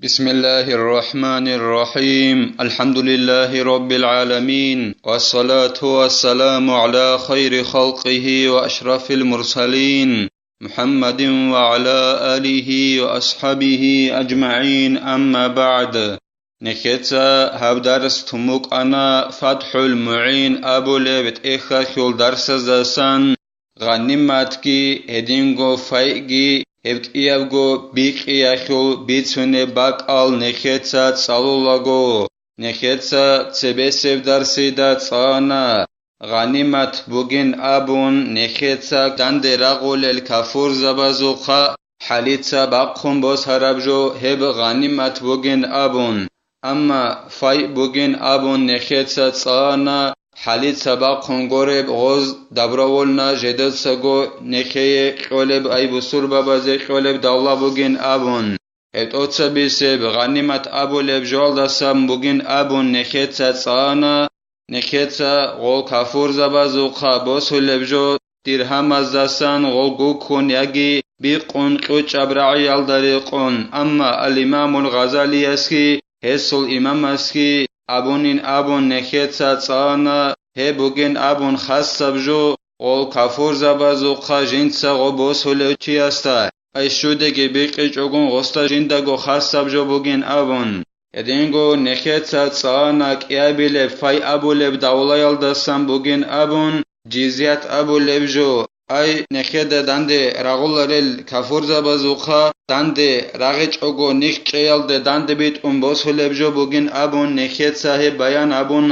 بسم الله الرحمن الرحيم الحمد لله رب العالمين والصلاة والسلام على خير خلقه وأشرف المرسلين محمد وعلى آله وأصحابه أجمعين أما بعد نكتسا هبدرس تموك أنا فتح المعين أبو لبت إخا خيول درس زسان غنماتكي هدينغو فايقي هبك إيابغو بيك إياخو بيتسوني باك آل نخيتسا تسالولاغو نخيتسا تسبسيب درسي دا تسانا غنيمت بوغين أبون نخيتسا داند راغول الكافور زبازوخا حاليتسا باقهم بوس هرابجو هب غنيمت بوغين أبون أما فاي بوغين أبون نخيتسا تسانا حاليت سباق خونگورب غوز دبراولنا جدد سگو نخیه قولب ای بسور بابازه قولب دولا بوگین آبون ات اوتسا بیسه بغنیمت آبو لب جوال دستم بوگین آبون نخیت سانا نخیت سا غول کافور زبازو خابوسو لب جو درهم از دستان غول گو کن یگی بی قون قوچ ابرعی الدریقون اما الامام الغزالی اسکی حسل امام اسکی ابونین ابون نخیت سانا هی بوگین ابون خاص سبجو غول کافور زبازو خا جنسا غو بوسوله چی استا ای شوده گی بیقی چوگون غستا جندگو خاص سبجو بوگین ابون ادینگو نخیت سانا کیابیل فای ابو لب داولایال دستم بوگین ابون جیزیت ابو لب جو ای نخیت دنده رغولارل کافور زبازو خا دنده رغی چوگو نیخ چیال دنده بیت بوسوله جو بوگین ابون نخیت صاحب بیان ابون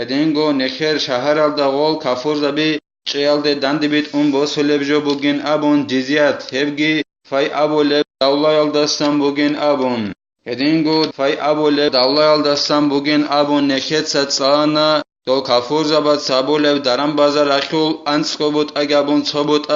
ادینگو نخیر شهر الدغول کافور زبی چیال دنده بیت بوسوله جو بوگین ابون جیزیت هفگی فای ابو لب داولایال دستم بوگین ابون ادینگو فای ابو لب داولایال دستم بوگین ابون نخیت سانا دو کافور زباد سابو لب درم بازار اخول انسکو بود اگابون چو بود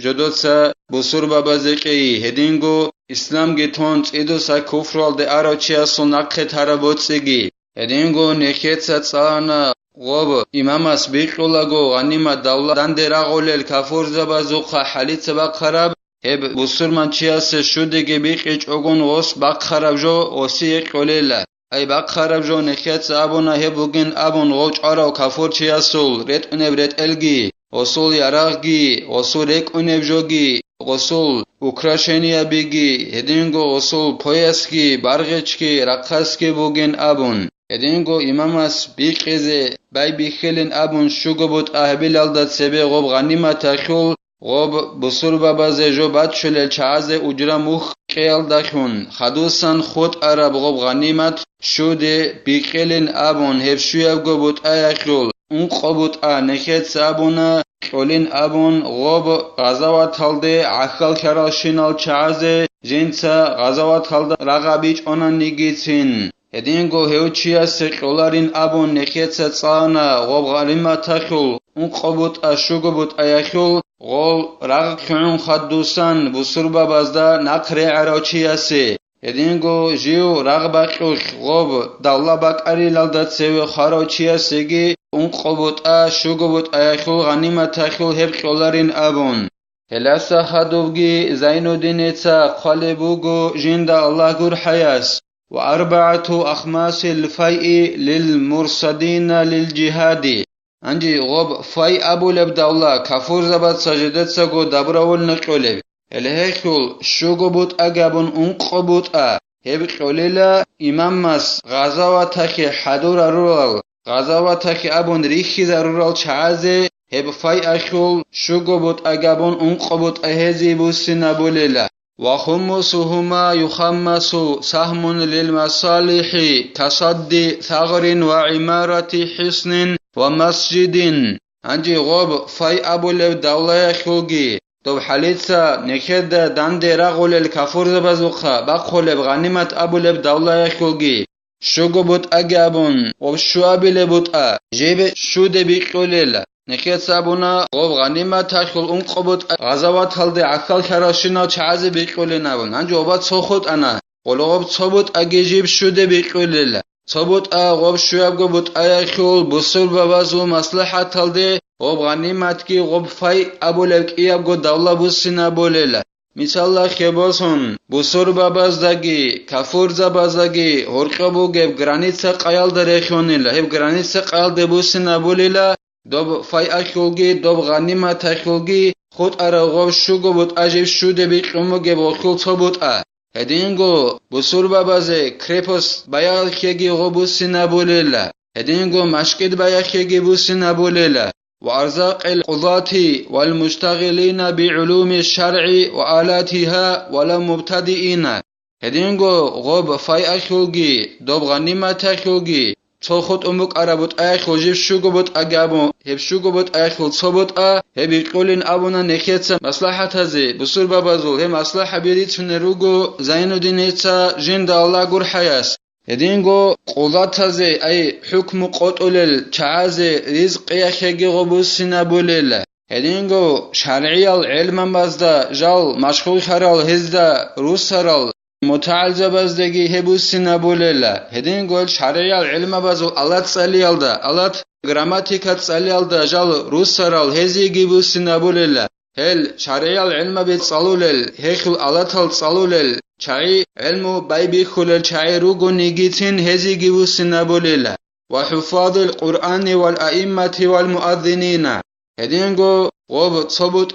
جدود سا بسور بابازقی هدینگو اسلام گی تونت ایدو سا کفرال ده ارا چی اصل نقه تارا بودسگی هدینگو نخیت سانا غوب امام اس بیقلگو غنیمت دولا دنده راغول الکافور زبازو حالیت سبا خراب هب بسور من چی اصل شده گی بیقیچ اگون غص باق خراب جو غصی قلیله ای باق خراب جو نخیت ابونا هبوگین ابون غوچ آرا و کافور چی اصل رت انب رت الگی غسول یراغی غسول یک انب جوگی غسول اوکراشنیا بیگی هدینگو غسول پویسکی برغچکی رقصکی بوگین ابون هدینگو امام اس بیقیزه بای بیخیلین ابون شوگو بود اهبیل الداد سبه غوب غنیمت اخول غوب بسور بابازه جو بد شلل چازه اجرا مخ قیل دخون خدوسان خود عرب غوب غنیمت شوده بیقیلین ابون هفشویب گو بود اخول اون قبوت نخیت سابونا قولین ابون غوب غزوات هلده عخل کراشینال چازه جنسا غزوات هلده رقابیچ آنان نگیتین هدینگو هوچیا سقولارین ابون نخیت سانا غوب غنیمت اخول اون قبوت شوگو بود اخول غول رق خون خدوسان بسور بابازدا نقر عراچیاسی هدینگو جیو رق باقوخ غوب دالا باق اریلالداد سوی خاراچیاسیگی اون قبوت شوگو بود اخول غنیمت اخول هب قولارین ابون هلاسا خدوبگی زینو دینیتا قالبوگو جند الله گر حیاس وأربعة أخماس الفيء للمرصدين للجهاد انجي غوب فاي ابو لب داولا كافور زباد سجدت سگو دبراول نقولب الهيخول شوگو بود اگابون انقو بود هب قوليلا امام مس غزواتك حدور رورال غزواتك ابون ريخي ضرورال چازه هب فاي اخول شوگو بود اگابون انقو بود اهزي بوسنا بوليلا وخمسهما يخمس سهم للمصالح كصد ثغر وعمارة حصن ومسجد انجي غوب فاي ابو لب دولة خلقي طب حاليتسا نكد داند راغول الكافور زبازوخا باقول بغنيمة ابو لب دولة خلقي شوگو بود اگابون وبشوابي لبوت جيب شود بيقوليلا نخیت سابونا غوب غنیمت تخل اون قبوت غزوات هلده عکل کراشینا چعزه بیقوله نبون انجا اوباد سو خود انا قولو غوب صبوت اگه جیب شده بیقوله صبوت غوب شویب گو بود ایخول بسول ببازو مصلحت هلده غوب غنیمت کی غوب فای ابو لک ایب گو دولا بوسی نبوله Misalla kheboson busur babazdagi kafur zabazagi horqabuge granitsa qayalda rexionila heb granitsa qayalda busina bulila dob fay akhulgi dob ghanima takhulgi khud aragov shugobut ajib shude biqumuge bokhul sobut a hedingo busur babaze krepos bayal khegi gobusina bulila hedingo mashkid bayal khegi busina bulila وأرزاق القضاة والمشتغلين بعلوم الشرع وآلاتها ولا مبتدئين هدينغو غوب فاي أخوغي دوب غنيمة أخوغي تخوت أمك أرابط أخو جيب شوغبط أقابو هب شوغبط أخو تصبط هب يقولين أبونا نخيتsa مصلحة هزي بصور بابازول هم مصلحة بيريت نروغو زين الدينيتsa جند الله قر حياس هدينغو قضاتازي أي حكم قتل تعازي رزق يخيغي غبوسنا بوليلا هدينغو شرعي العلم مازدا جال مشغول خرال هزدا روسرال متعالزة بازدگي هبوسنا بوليلا هدينغو شرعي العلم بازو ألات ساليالدا ألات غراماتيكات ساليالدا جال روسرال هزيگي بوسنا بوليلا هل شرعي العلم بيتصالولل هيخل ألاتال تصالولل چای علمو بایبی خلل چای روگو نگیتین هزی گیوسنا بوليلا وحفاظ القرآن والأئمة والمؤذنين هدينغو غوب تصبوت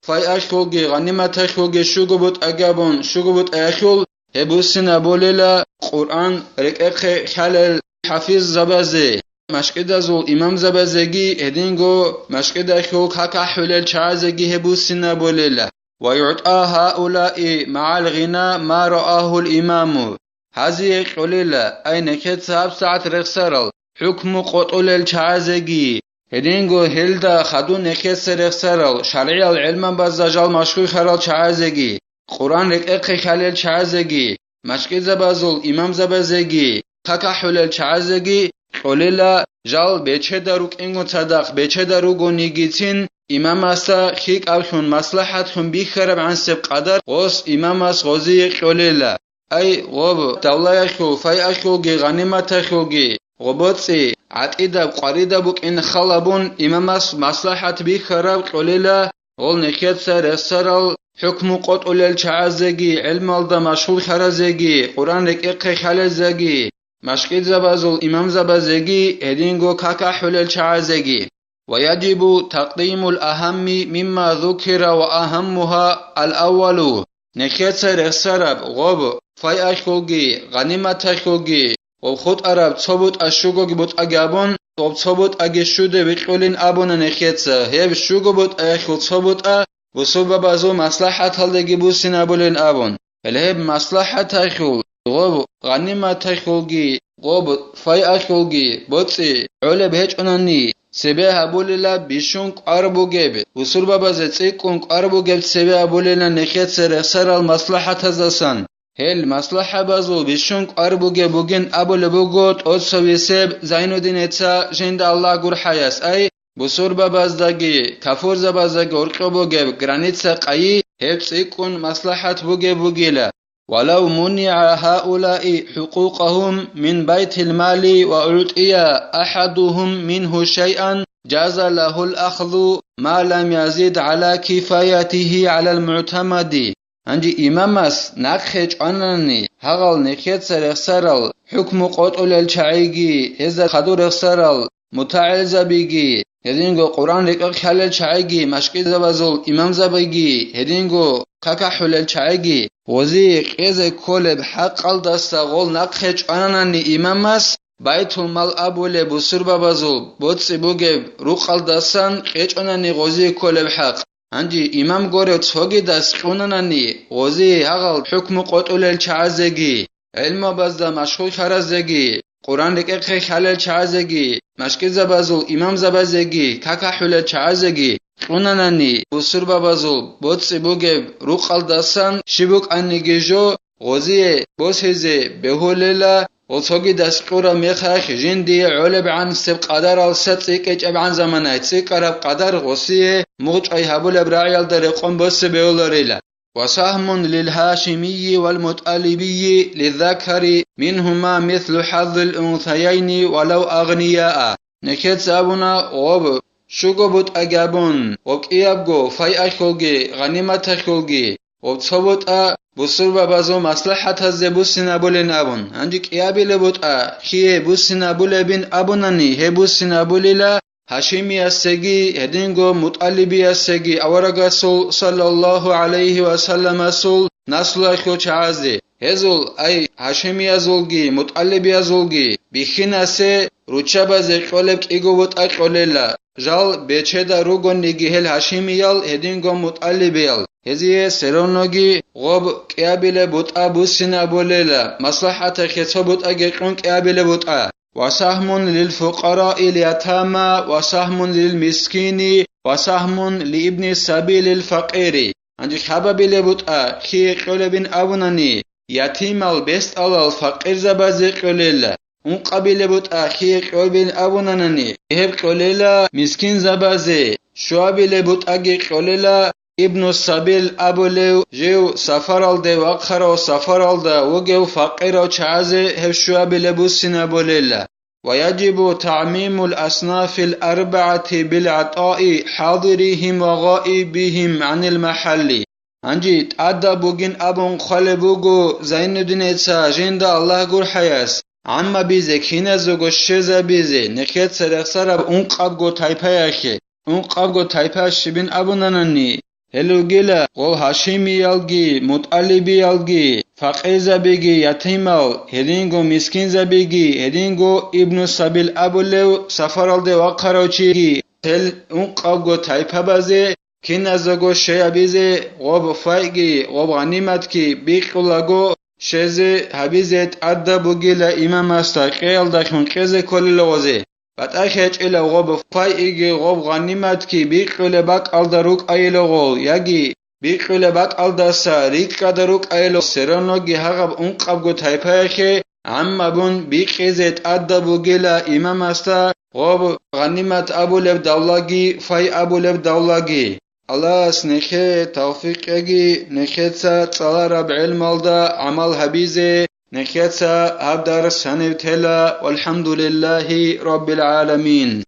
فاي أشخوغي غنيمة أشخوغي شوغبوت أقابون شوغبوت أشخوغ هبوسنا بوليلا قرآن ركأخي خلل حفيظ زبازي مشكدة زول إمام زبازيگي هدينغو مشكدة أشخوغ حكا حلل چازيگي هبوسنا بوليلا ويعطى هؤلاء مع الغنى ما رآه الإمام هذه قليلة أين كتاب ساعة رخصرل حكم قتل الشعازقي هدينغو هلدا خدون نكسر رخصرل شرعي العلم بزجال مشكو خرال شعازقي قرآن ركأخي خلال شعازقي مشكي زبازول إمام زبازقي خاكا حلال شعازقي قليلة جال بيچه داروك إنغو تصدق بيچه داروغو نيگيتين إمام أسا خيك أبخون مصلحتهم بيخرب عن سب قدر غوص إمام أس غوزي قليلة أي غوب دولة أخو فاي أخوغي غنيمة أخوغي غوبوتسي عتيدة قريدة بك إن خلبون إمام أس مصلحة بيخرب قليلة غول نخيط سر السرال حكم قتل الشعازقي علم الدا مشغول خرزقي قرآن رك إقي خلزقي مشكيد زبازول إمام زبازقي هدينغو كاكا حلل شعازقي ويجب تقديم الأهم مما ذكر وأهمها الأول نكسر السرب غوب فاي أشخوغي غنيمة أشخوغي وخود عرب تصبوت أشخوغي بوت أجابون وتصبوت أجشود بقولين أبونا نكسر هيب شوغو بوت أشخوغ تصبوت وصوب بازو مصلحة هلدگي بوسين أبولين أبون الهيب مصلحة أشخوغ غوب غنيمة أشخوغي غوب فاي أشخوغي بوتسي علب هيج أناني سبه أبوليلا بيشون قاربو جيب وصول بابا زتيكون قاربو جيب سبه أبوليلا نخيت سر المصلحة تزاسان هل مصلحة بازو بيشون قاربو جيب وجن أبول بوجود أوصو سب زين الدين إتسا جند الله قر حياس أي بصور بابا زداجي كفور زبازاجي أرقبو جيب جرانيتسا قاي هل سيكون مصلحة بوجيب وجيلا ولو منع هؤلاء حقوقهم من بيت المال وأعطي أحدهم منه شيئا جاز له الأخذ ما لم يزد على كفايته على المعتمد عندي إمامس نخج أنني هغل نخيت سرل حكم قتل الشعيجي إذا خدور سرل متعال زبيجي هدينغو قرآن ركاق حلال شعيجي مشكي زبازول إمام زبيجي هدينغو كاكا حلال شعيجي وزيق إذا كولب حق الدستا غول نقخج أناني إمامس بيت المال أبولي بسر بابازول بوتسي بوغيب روق الدستان خج أناني غوزي كولب حق عندي إمام غوري تسوغي دست أناني غوزي هغل حكم قتل الشعازيجي علم بازدا مشغول خرزيجي قرآن ركاق حلال شعازيجي مشكي زبازول إمام زبازيجي كاكا حلال شعازيجي قناناني بسر بابازول بوتسي بوغيب روق الدستان شبوك أنيجيجو غوزي بوسهزي بهوليلا وصوغي دسقورا ميخاخ جندي علب عن سب قدر السطيك اجاب عن زمانات سيقرب قدر غوصيه موج اي هبول براعيال در قم بس بيولاريلا وسهم للهاشمي والمطالبي للذكر منهما مثل حظ الأنثيين ولو أغنياء نكت سابنا غوب شوغو بوت أجابون وكيابغو فاي أشخوغي غنيمة أشخوغي وتصوت بصربا بازو مصلحة الزبوسنا بولين أبون عندك إيابيل بوتا خيه بوسنا بولبين أبوناني هي بوسنا بوليلا هاشمي السجي هدينغو مطالبي السجي أورغا صلى الله عليه وسلم سول نسل خوش عازي هزول أي هاشمي أزولجي مطالبي أزولجي بخنا سي روچابا زقولب إيغو بوتا قوليلا جال بيچدا روغون نيگيهل هاشميال هدينغو مطالبيال هزيه سرونوگي غوب قيابيل بوتا بوسنا بوليلا مصلحة خيصو بوتا گقون قيابيل بوتا وسهم للفقراء اليتامى وسهم للمسكين وسهم لابن السبيل الفقير عندك حبابي لبوتا خي قلبين أبناني يتيم البست على الفقير زبازي قليلا قبيل بوتا خي قلبين أبناني هب قليلا مسكين زبازي شوابي لبوتا قليلا ابن السبيل أبولو جو سفر الدي وقرو سفر الدا وجو فقير وشعزي هفشوابي لبوسنا بوليلا ويجب تعميم الأصناف الأربعة بالعطاء حاضرهم وغائبهم عن المحل أنجي تعدى بوغين أبون خالبوغو زين الدين جند الله قر حياس عما بيزي كينا زوغو الشيزة بيزي نكيت سرق سرب انقابغو تايباياكي انقابغو تايباش بين أبوناناني هلوگيلا غو هاشمي يالگي مطالبي يالگي فقير زبيگي يتيمال هدينگو مسكين زبيگي هدينگو ابن السبيل أبولو سفر الدي وقروچيگي هل انقابغو تايبا بازي كين ازغو شيابيزي غو فايگي غو غنيمتكي بيقلاگو شزي حبيزت أدبوگيلا إمام استقيل دخون قيزي كل لغزي باتاخيج إلى غوب فايقي غوب غنيمتكي بيقل باك ألدروك أيلو غول ياجي بيقل باك ألدسا ريك قدروك أيلو سرنوغي هغب انقبغو تايبايخي عما بون بيقيزت أدبوگيلا إمام استا غوب غنيمت أبو لب دولاگي فاي أبو لب دولاگي الله سنخي توفيقي نخيتسا تصلا رب علم الدا عمل حبيزي نخيتسا هبدار سنة تلا والحمد لله رب العالمين.